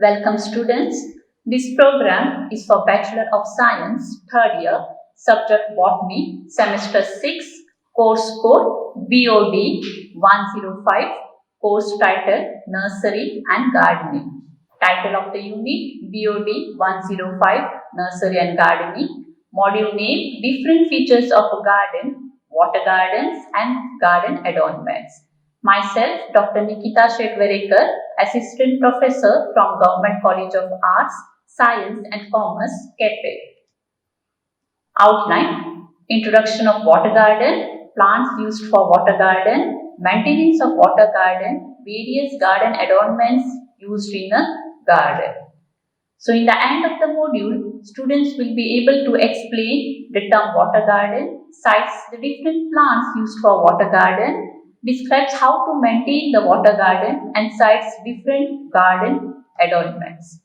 Welcome students. This program is for Bachelor of Science, 3rd year, subject Botany, semester 6, course code BOD105, course title Nursery and Gardening. Title of the unit BOD105, Nursery and Gardening. Module name Different Features of a Garden, Water Gardens and Garden Adornments. Myself, Dr. Nikita Shetwarekar, Assistant Professor from Government College of Arts, Science and Commerce, Kepe. Outline: Introduction of water garden, plants used for water garden, maintenance of water garden, various garden adornments used in a garden. So in the end of the module, students will be able to explain the term water garden, cites the different plants used for water garden, describes how to maintain the water garden and cites different garden adornments.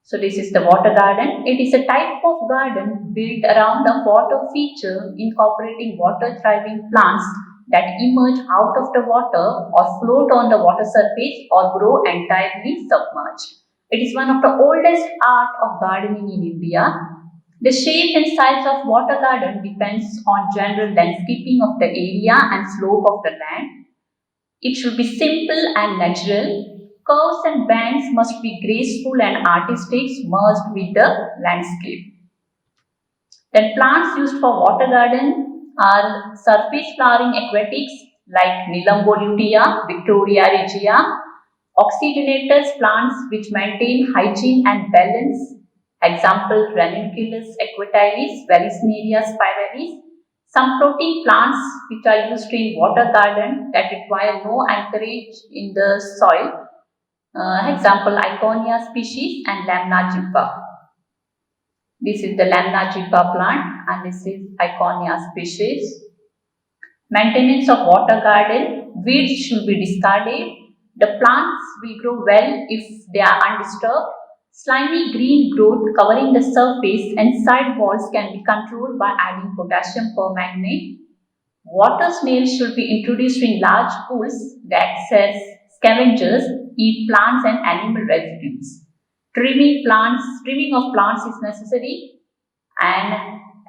So this is the water garden. It is a type of garden built around a water feature incorporating water thriving plants that emerge out of the water or float on the water surface or grow entirely submerged. It is one of the oldest art of gardening in India. The shape and size of water garden depends on general landscaping of the area and slope of the land. It should be simple and natural. Curves and bends must be graceful and artistic, merged with the landscape. Then plants used for water garden are surface flowering aquatics like Nilam volutea, Victoria regia, oxygenators plants which maintain hygiene and balance. Example Ranunculus equitilis, Vallisneria spiralis. Some floating plants which are used in water garden that require no anchorage in the soil. Example Iconia species and Lamna jibba. This is the Lamna jibba plant and this is Iconia species. Maintenance of water garden. Weeds should be discarded. The plants will grow well if they are undisturbed. Slimy green growth covering the surface and side walls can be controlled by adding potassium permanganate. Water snails should be introduced in large pools that as scavengers eat plants and animal residues. Trimming of plants is necessary and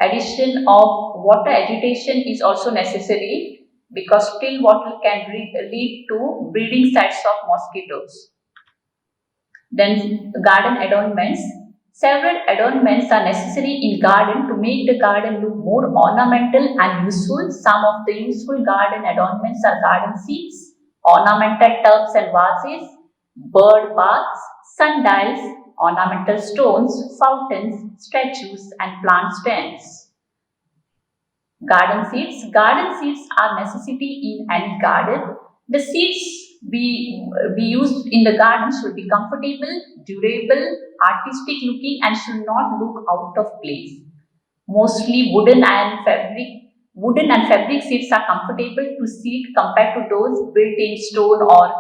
addition of water agitation is also necessary because still water can lead to breeding sites of mosquitoes. Then garden adornments. Several adornments are necessary in garden to make the garden look more ornamental and useful. Some of the useful garden adornments are garden seats, ornamental tubs and vases, bird baths, sundials, ornamental stones, fountains, statues and plant stands. Garden seats. Garden seats are necessity in any garden. The seats we used in the garden should be comfortable, durable, artistic looking and should not look out of place. Mostly wooden and fabric seats are comfortable to sit compared to those built in stone or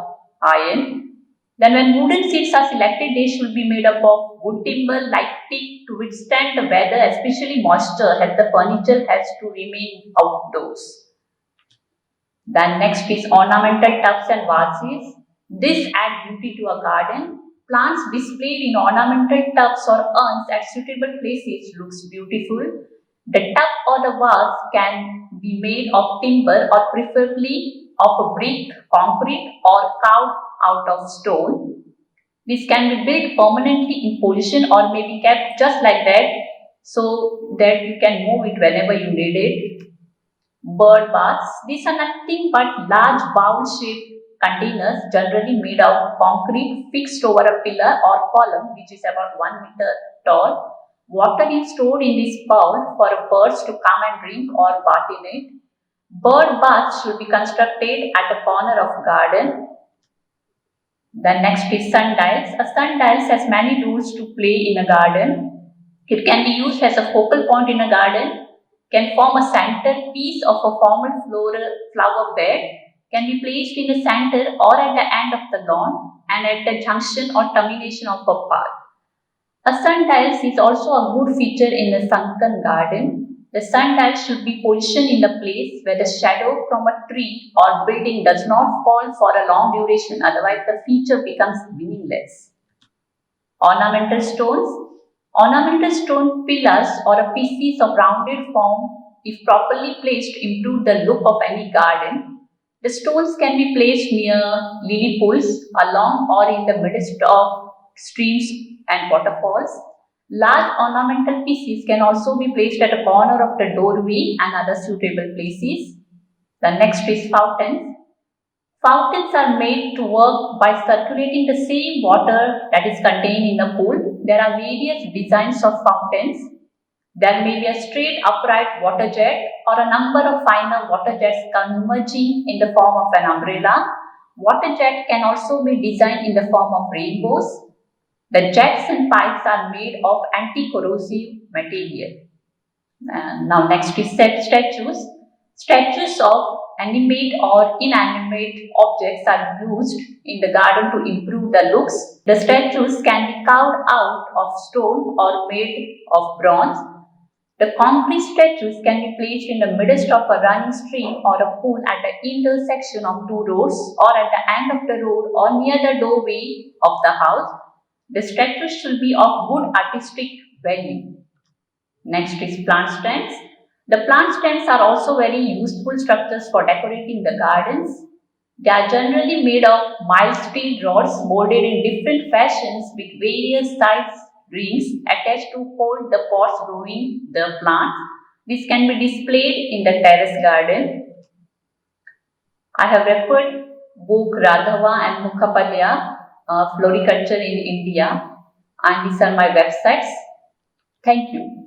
iron. Then when wooden seats are selected, they should be made up of wood timber like teak to withstand the weather, especially moisture, as the furniture has to remain outdoors. Then next is ornamental tubs and vases. This adds beauty to a garden. Plants displayed in ornamental tubs or urns at suitable places looks beautiful. The tub or the vase can be made of timber or preferably of a brick, concrete or carved out of stone. This can be built permanently in position or may be kept just like that so that you can move it whenever you need it. Bird baths. These are nothing but large bowl-shaped containers generally made of concrete fixed over a pillar or column which is about 1 meter tall. Water is stored in this bowl for birds to come and drink or bath in it. Bird baths should be constructed at a corner of garden. The next is sundials. A sundial has many roles to play in a garden. It can be used as a focal point in a garden, can form a centerpiece of a formal flower bed, can be placed in the center or at the end of the lawn and at the junction or termination of a path. A sundial is also a good feature in a sunken garden. The sundial should be positioned in the place where the shadow from a tree or building does not fall for a long duration, otherwise the feature becomes meaningless. Ornamental stones. Ornamental stone pillars or a pieces of rounded form, if properly placed, improve the look of any garden. The stones can be placed near lily pools, along or in the midst of streams and waterfalls. Large ornamental pieces can also be placed at a corner of the doorway and other suitable places. The next is fountains. Fountains are made to work by circulating the same water that is contained in the pool. There are various designs of fountains. There may be a straight upright water jet or a number of finer water jets converging in the form of an umbrella. Water jet can also be designed in the form of rainbows. The jets and pipes are made of anti-corrosive material. Now next is statues. Statues of animate or inanimate objects are used in the garden to improve the looks. The statues can be carved out of stone or made of bronze. The concrete statues can be placed in the midst of a running stream or a pool at the intersection of two roads or at the end of the road or near the doorway of the house. The statues should be of good artistic value. Next is plant stands. The plant stands are also very useful structures for decorating the gardens. They are generally made of mild steel rods molded in different fashions with various size rings attached to hold the pots growing the plants. This can be displayed in the terrace garden. I have referred book Radhava and Mukhapalya, Floriculture in India, and these are my websites. Thank you.